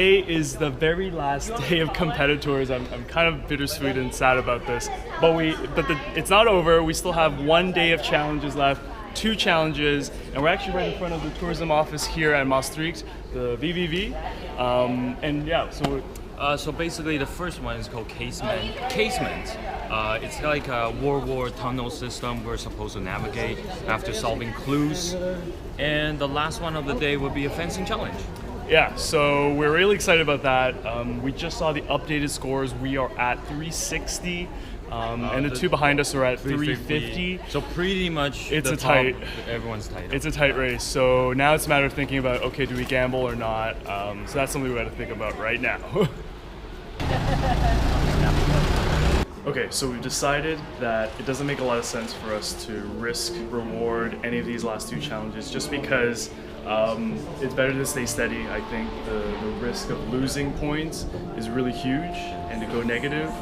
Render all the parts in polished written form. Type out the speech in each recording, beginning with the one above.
today is the very last day of Competitours. I'm kind of bittersweet and sad about this, but it's not over. We still have 1 day of challenges left, 2 challenges, and we're actually right in front of the tourism office here at Maastricht, the VVV. And yeah, So basically, the first one is called casement. It's like a World War tunnel system we're supposed to navigate after solving clues. And the last one of the day will be a fencing challenge. yeah, so we're really excited about that. We just saw the updated scores. We are at 360. And the two behind us are at 350. So pretty much everyone's tight. It's a tight race. So now it's a matter of thinking about, okay, do we gamble or not? So that's something we got to think about right now. Okay, so we've decided that it doesn't make a lot of sense for us to risk reward any of these last 2 challenges just because it's better to stay steady. I think the risk of losing points is really huge, and to go negative,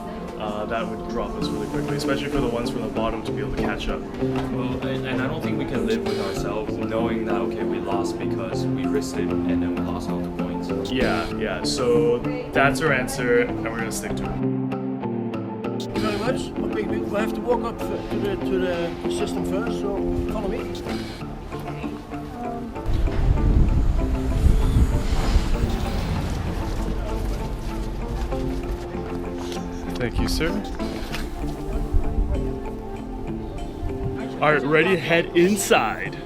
that would drop us really quickly, especially for the ones from the bottom to be able to catch up. Well, and I don't think we can live with ourselves knowing that, okay, we lost because we risked it and then we lost all the points. Yeah, so that's our answer, and we're gonna stick to it. Thank you very much. We have to walk up to the system first, so follow me. Thank you, sir. All right, ready to head inside.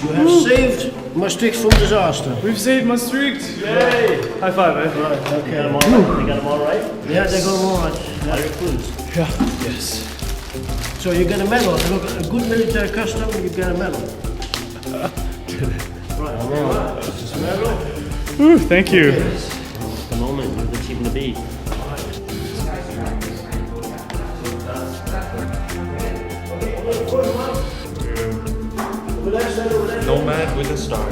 You have saved Maastricht from disaster. We've saved Maastricht! Yay! High five, eh? Right, okay, I'm all right. They got them all right? Yeah, they got them all right. Yeah, they're clues. Yeah. Yes. So you get a medal. Look, a good military custom, you get a medal. Right, all right. This is a medal. Woo, thank you. The moment you're achieving the beat. Nomad with a star.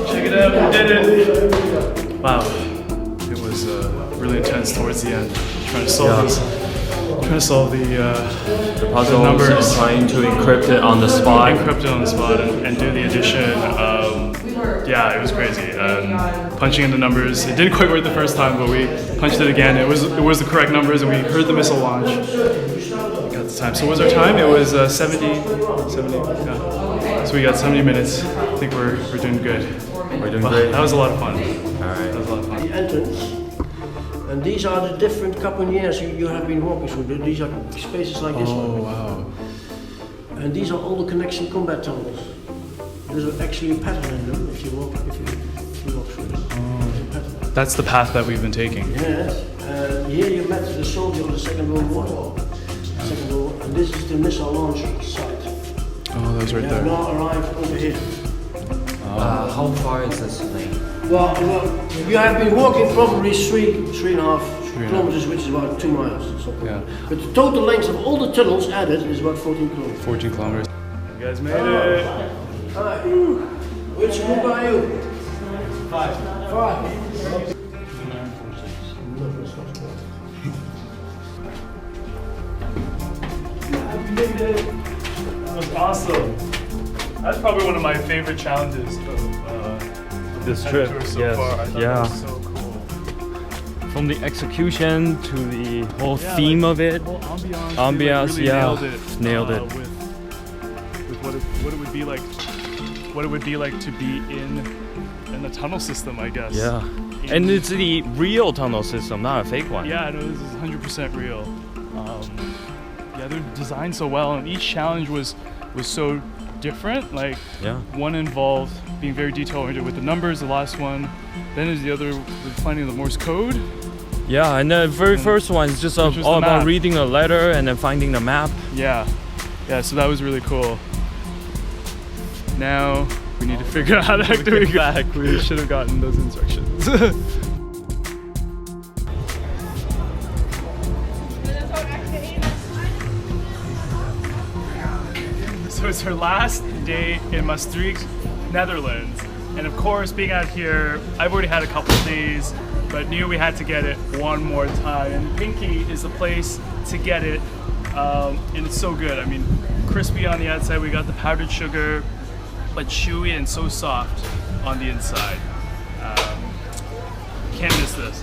Check it out, we did it! Wow, it was really intense towards the end. Trying to solve the Puzzles numbers. and trying to encrypt it on the spot. Encrypt it on the spot and do the addition. Yeah, it was crazy. Punching in the numbers. It didn't quite work the first time, but we punched it again. It was the correct numbers, and we heard the missile launch. We got the time. So what was our time? It was 70. Yeah. So we got 70 minutes. I think we're doing good. We're doing great. That was a lot of fun. Alright. That was a lot of fun. The entrance. And these are the different caponiers you have been walking through. These are spaces like this one. Oh, wow. And these are all the connection combat tunnels. There's actually a pattern in them if you walk through them. There's a pattern. That's the path that we've been taking. Yes. Here you met the soldier of the Second World War. And this is the missile launch site. Oh, that was right They have there. now arrived over here. How far is this thing? Well, you have been walking probably 3.5 kilometers, which is about 2 miles or something. Yeah. But the total length of all the tunnels added is about 14 kilometers. 14 kilometers. You guys made it. Hi. Which group are you? 5. 5. That was awesome. That's probably one of my favorite challenges of This the trip, tour so yes. far. I thought Yeah. that was so cool. From the execution to the whole Yeah, theme like, of it. the whole ambiance, Ambiance, really yeah. nailed it. Nailed it. With what it would be like, what it would be like to be in the tunnel system, I guess. Yeah. And it's the real tunnel system, not a fake one. Yeah, no, this is 100% real. Yeah, they're designed so well, and each challenge was so different. Like, Yeah. one involved being very detail-oriented with the numbers, the last one. Then there's the other with finding the Morse code. Yeah, and the very first one is just Which was all the about map. reading a letter and then finding the map. Yeah, so that was really cool. Now we need to figure out how to activate back. We should have gotten those instructions. So it's her last day in Maastricht, Netherlands. And of course, being out here, I've already had a couple of these, but knew we had to get it one more time. And Pinky is the place to get it, and it's so good. I mean, crispy on the outside, we got the powdered sugar, but chewy and so soft on the inside. Can't miss this.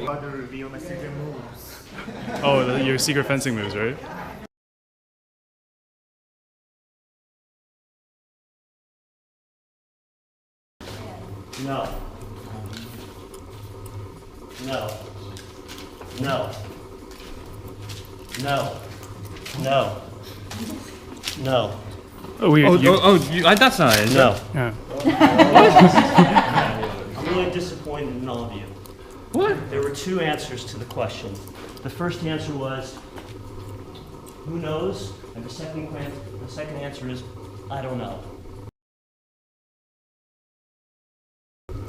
About to reveal my secret moves. Oh, your secret fencing moves, right? No. No. No. No. No. No. Oh, weird. That's not it. No. Yeah. I'm really disappointed in all of you. What? There were two answers to the question. The first answer was, who knows? And the second answer is, I don't know.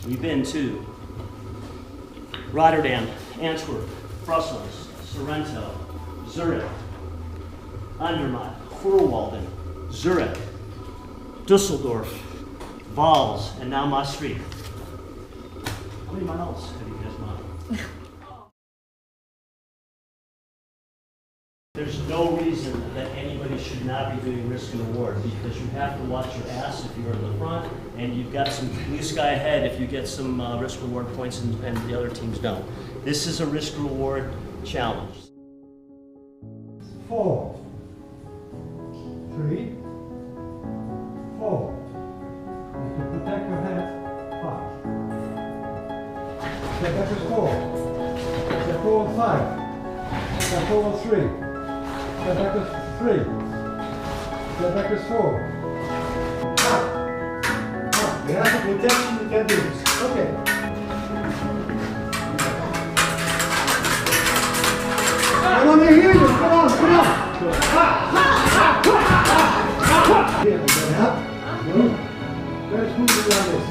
We've been to Rotterdam, Antwerp, Brussels, Sorrento, Zurich, Andermatt, Voorwalden, Zurich, Düsseldorf, Vals, and now Maastricht. How many miles have you guys gone? There's no reason that anybody should not be doing risk and reward, because you have to watch your ass if you're in the front, and you've got some blue sky ahead if you get some risk reward points and the other teams don't. This is a risk reward challenge. 4, 3, 4. You can protect your head. 5. Step back is 4. Step forward 5. Step forward 3. Step back is 3. Step back is 4. You have the protection, you can do this. Okay. I want to hear you. Come on, come on. Here, we go up. Good. Very smooth around this.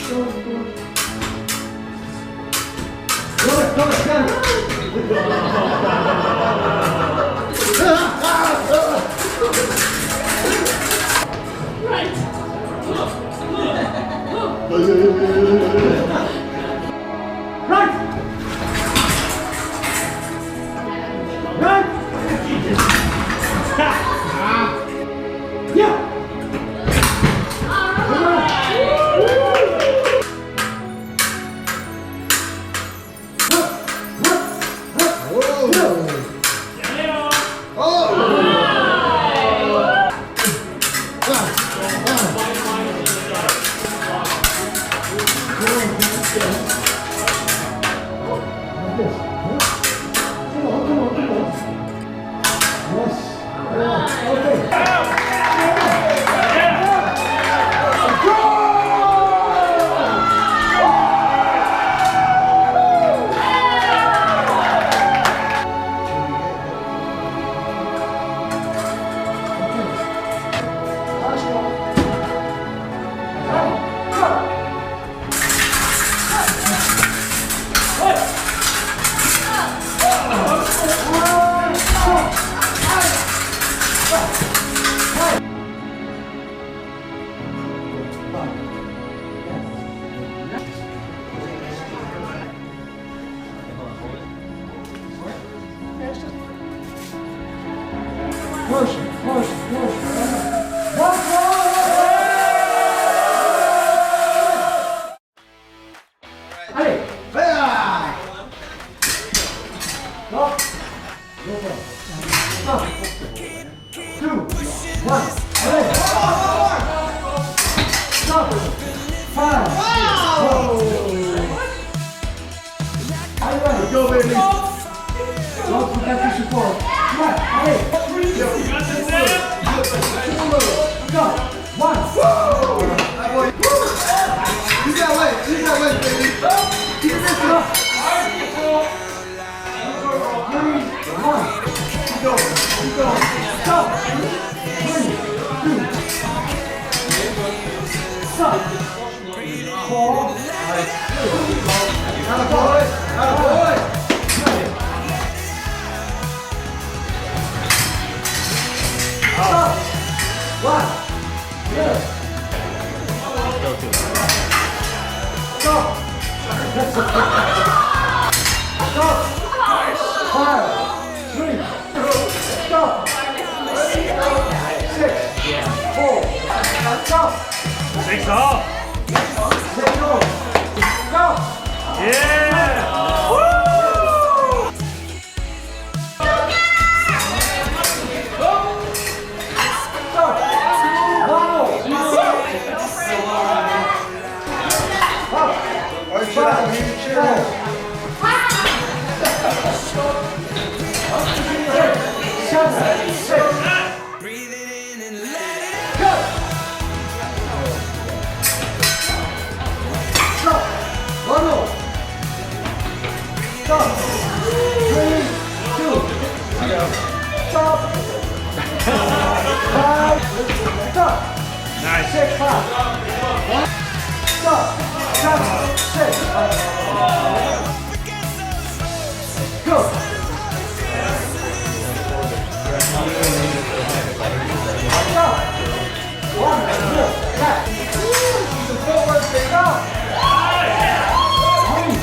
Good, good. Go it, Go, baby. Don't forget to support. Come on, hey. Go. 1. Use that weight, baby. Keep this up. 3, 1. Keep going. Keep going. Stop. 3, 2. Stop. 5, 3, stop. 6, 4, stop. 6 off. 6 off. Stop. Yeah. Stop. 1 more. Up. 5, 7, 6. Go. Stop. 1 more. Stop. 3, 2. Stop. 5. Stop. Nice. 6, 5. 1. Stop. 7, 6. Go. Stop. 1, 2, back. Forward, stop. 3.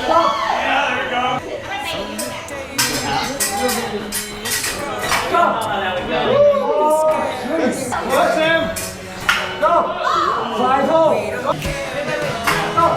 Stop. Stop. 3. Watch him. Stop. 5 hole. Stop.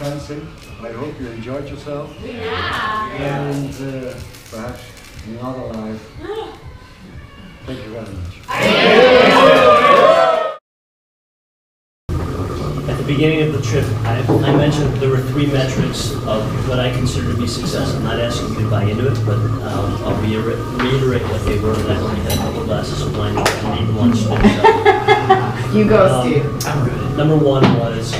Fencing. I hope you enjoyed yourself. Yeah. And perhaps in another life. Thank you very much. At the beginning of the trip, I mentioned there were 3 metrics of what I consider to be success. I'm not asking you to buy into it, but I'll reiterate what they were. And I've only had a couple glasses of wine and eaten lunch. You go, Steve. I'm good. Number 1 was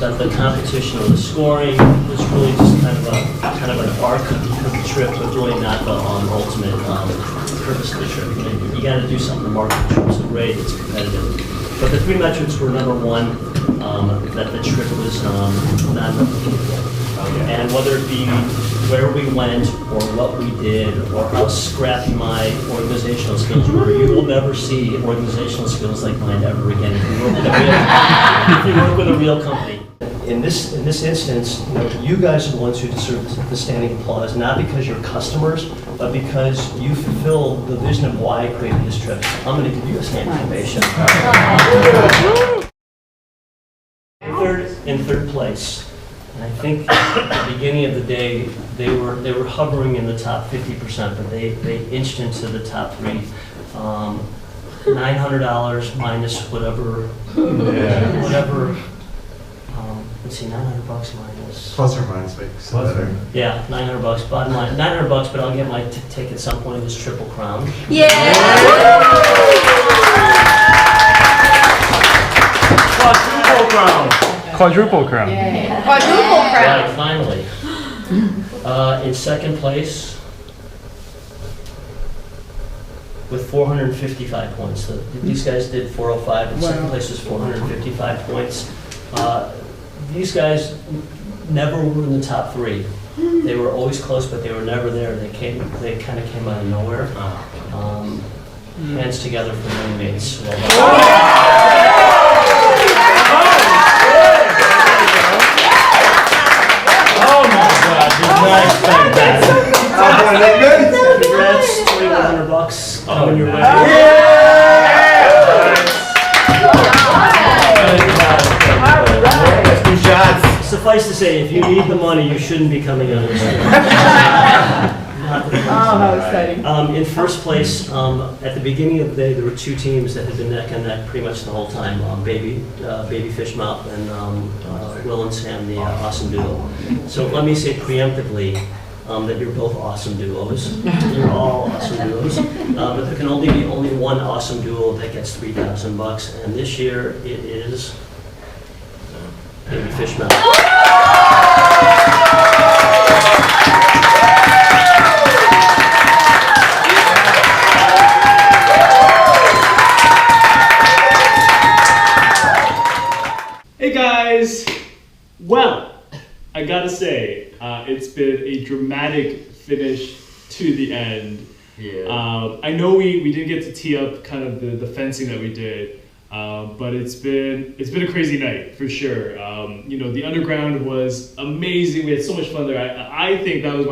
that the competition or the scoring was really just kind of an arc of the trip, but really not the ultimate purpose of the trip. You got to do something to market the trip. So great, it's competitive. But the 3 metrics were number 1, that the trip was non-replicable. And whether it be where we went or what we did or how scrappy my organizational skills were, you will never see organizational skills like mine ever again if you work with a real company. In this instance, you guys are the ones who deserve the standing applause, not because you're customers, but because you fulfill the vision of why I created this trip. I'm going to give you a standing ovation. In third place. And I think at the beginning of the day, they were hovering in the top 50%, but they inched into the top 3. $900 minus whatever. Let's see, $900 minus. Plus or minus, like, Yeah, $900. Bottom line, $900, but I'll get my ticket at some point in this Triple Crown. Yeah! Quadruple crown. Quadruple crown. Yeah. Quadruple crown. Right, finally. In second place, with 455 points. These guys did 405, and second place was 455 points. These guys never were in the top 3. They were always close, but they were never there. They kind of came out of nowhere. Hands together for my mates. Well done. Oh my God! Did not expect that. Congrats, $2,100 coming your way. Two shots. Suffice to say, if you need the money, you shouldn't be coming out of this. how exciting. In first place, at the beginning of the day, there were two teams that had been neck and neck pretty much the whole time. Baby Fishmouth and Will and Sam, the awesome duo. So let me say preemptively that you're both awesome duos. You're all awesome duos. But there can only be one awesome duo that gets $3,000. And this year it is Baby Fishmouth. Hey guys! Well, I gotta say, it's been a dramatic finish to the end. Yeah. I know we didn't get to tee up kind of the fencing that we did, but it's been a crazy night for sure. The underground was amazing. We had so much fun there. I think that was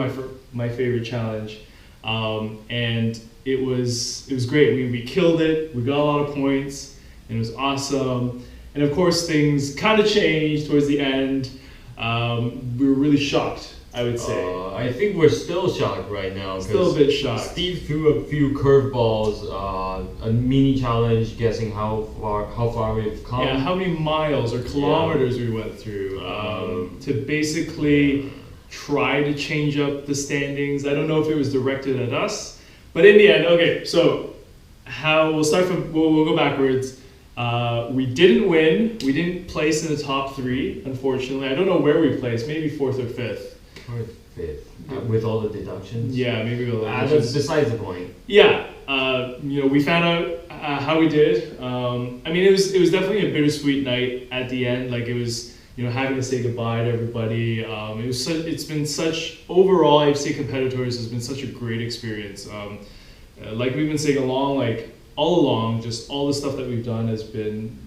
my favorite challenge, and it was great. We killed it. We got a lot of points, and it was awesome. And of course, things kind of changed towards the end. We were really shocked, I would say. I think we're still shocked right now. Still a bit shocked. Steve threw a few curveballs, a mini challenge, guessing how far we've come. Yeah, how many miles or kilometers we went through to basically try to change up the standings. I don't know if it was directed at us, but in the end, okay. So we'll go backwards. We didn't win. We didn't place in the top 3, unfortunately. I don't know where we placed. Maybe 4th or 5th. 4th, 5th. With all the deductions. Yeah, maybe with all the That's deductions. besides the point. Yeah. We found out how we did. It was definitely a bittersweet night at the end. Like it was, having to say goodbye to everybody. It's been such overall. AFC Competitours has been such a great experience. Like we've been saying all along, just all the stuff that we've done has been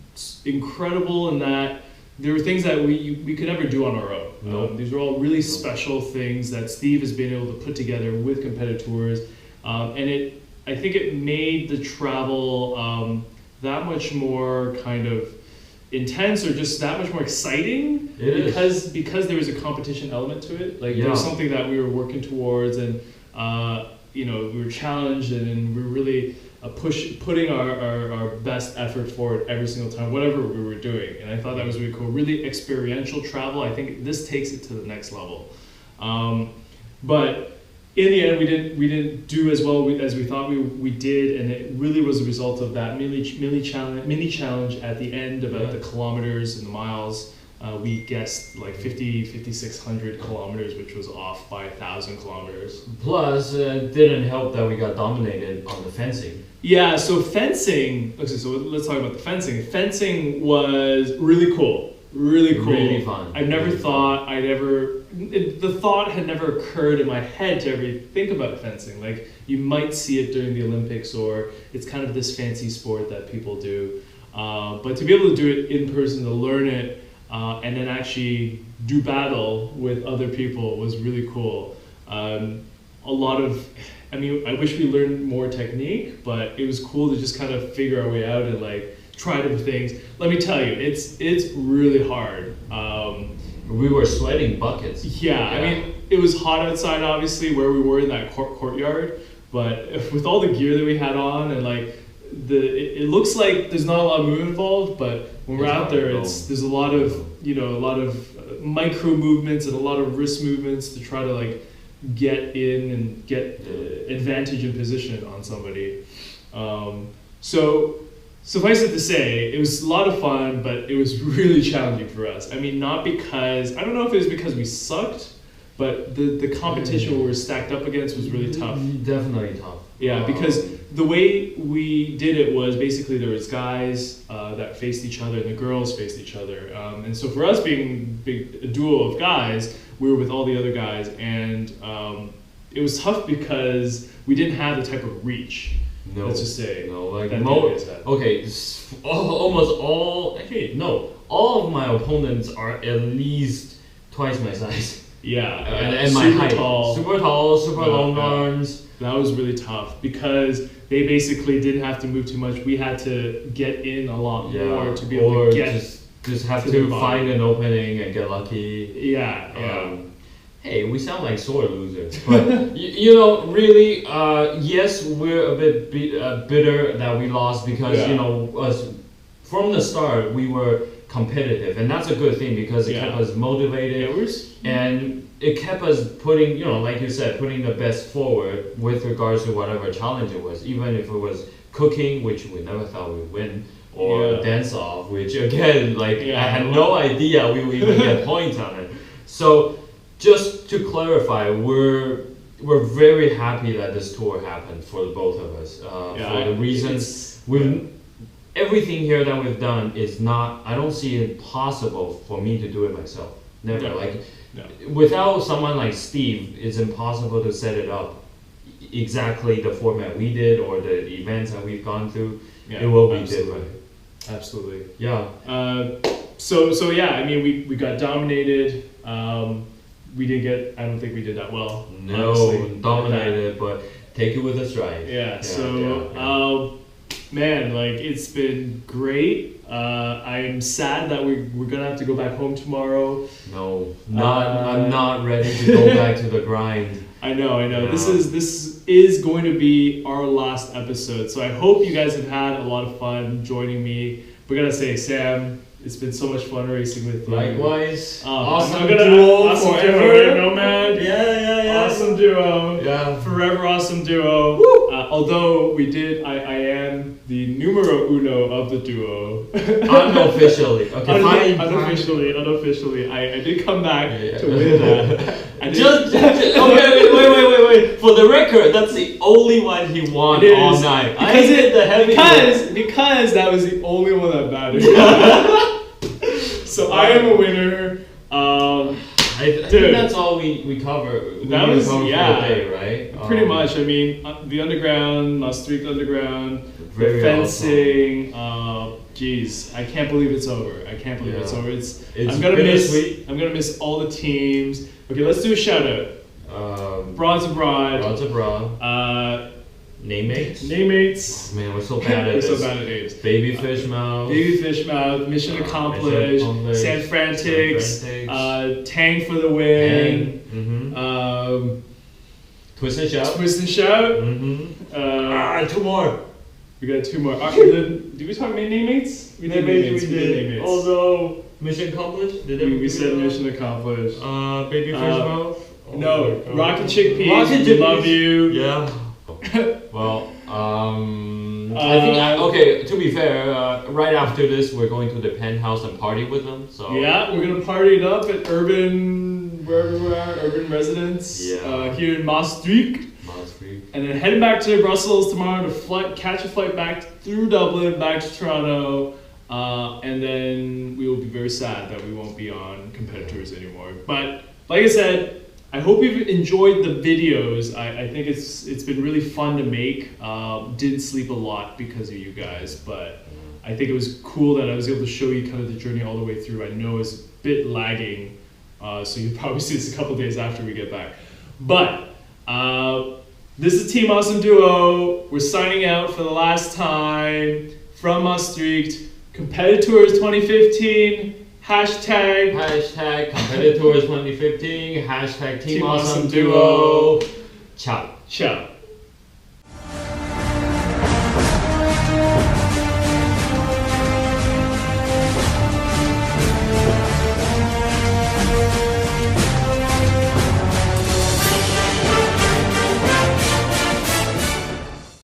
incredible in that there were things that we could never do on our own. Nope. These are all really special things that Steve has been able to put together with Competitours, and I think it made the travel that much more kind of intense or just that much more exciting because there was a competition element to it. Like there was something that we were working towards, and we were challenged, and we were really putting our best effort forward every single time, whatever we were doing. And I thought that was really cool. Really experiential travel. I think this takes it to the next level. But in the end, we didn't do as well as we thought we did, and it really was a result of that mini challenge at the end about the kilometers and the miles. We guessed like 5,600 kilometers, which was off by 1,000 kilometers. Plus, it didn't help that we got dominated on the fencing. Yeah, so fencing, okay, so let's talk about the fencing. Fencing was really cool, really cool. Really fun. I never thought the thought had never occurred in my head to ever think about fencing. Like, you might see it during the Olympics, or it's kind of this fancy sport that people do. But to be able to do it in person, to learn it, and then actually do battle with other people was really cool. I wish we learned more technique, but it was cool to just kind of figure our way out and like try different things. Let me tell you, it's really hard. We were sweating buckets. Yeah, it was hot outside, obviously, where we were in that courtyard, but with all the gear that we had on and like it looks like there's not a lot of movement involved, but when we're out there, there's a lot of micro movements and a lot of wrist movements to try to like get in and get advantage in position on somebody. So suffice it to say, it was a lot of fun, but it was really challenging for us. I don't know if it was because we sucked, but the competition we were stacked up against was really tough. Definitely tough. Yeah, because the way we did it was basically there was guys that faced each other and the girls faced each other. And so for us being a duo of guys, we were with all the other guys, and it was tough because we didn't have the type of reach. No, let's just say no, like that the guys had. okay, almost all. Actually, no, all of my opponents are at least twice my size. Yeah, and my height. Super tall, super long arms. That was really tough because they basically didn't have to move too much. We had to get in a lot more to be able to get. Just have to find an opening and get lucky. Yeah. Hey, we sound like sore losers, but you know, really, yes, we're a bit bitter that we lost because you know, from the start we were competitive, and that's a good thing because it kept us motivated, and it kept us putting, you know, like you said, putting the best forward with regards to whatever challenge it was, even if it was cooking, which we never thought we'd win, or dance off, which again, like I had no idea we would even get points on it. So just to clarify, we're very happy that this tour happened for the both of us. For the reasons everything here that we've done is not. I don't see it possible for me to do it myself. Never. Without someone like Steve, it's impossible to set it up exactly the format we did or the events that we've gone through. It will be different. Absolutely. Yeah. So yeah, I mean, we got dominated. We didn't get. I don't think we did that well. No, honestly, dominated, but take it with a stride. Man, like it's been great. I'm sad that we're gonna have to go back home tomorrow. No, I'm not ready to go back to the grind. I know. Yeah. This is going to be our last episode, so I hope you guys have had a lot of fun joining me. We gotta say, Sam, it's been so much fun racing with you. Likewise. Awesome duo forever. No man. Yeah. Awesome duo. Yeah. Forever awesome duo. Although I am the numero uno of the duo. Unofficially. Okay. Unofficially. I did come back to win that. Wait. For the record, that's the only one he won all night. Because that was the only one that mattered. So I am a winner. I think that's all we covered. That was for the day, right? Pretty much. I mean, the underground, Maastricht underground, very the fencing. Geez, I can't believe it's over. It's over. I'm gonna miss all the teams. Okay, let's do a shout out. Broads abroad. Name-mates? Name-mates. Oh, man, we're so bad at this. We're so bad at names. Baby Fish Mouth. Mission accomplished. San Frantics. Tang for the win. Twist and Shout. Two more. We got two more. Did we talk name-mates? We did name-mates. Although, Mission accomplished? We said mission accomplished. Baby Fish Mouth? No. Rocket Chickpeas. Love you. Yeah. Well, I think okay. To be fair, right after this, we're going to the penthouse and party with them. So yeah, we're gonna party it up at urban residence here in Maastricht. And then heading back to Brussels tomorrow to catch a flight back through Dublin, back to Toronto, and then we will be very sad that we won't be on Competitours anymore. But like I said, I hope you've enjoyed the videos. I think it's been really fun to make. Didn't sleep a lot because of you guys, but I think it was cool that I was able to show you kind of the journey all the way through. I know it's a bit lagging, so you'll probably see this a couple days after we get back. But this is Team Awesome Duo. We're signing out for the last time from Maastricht. Competitours 2015. Hashtag Competitours 2015. Hashtag Team Awesome Duo. Ciao.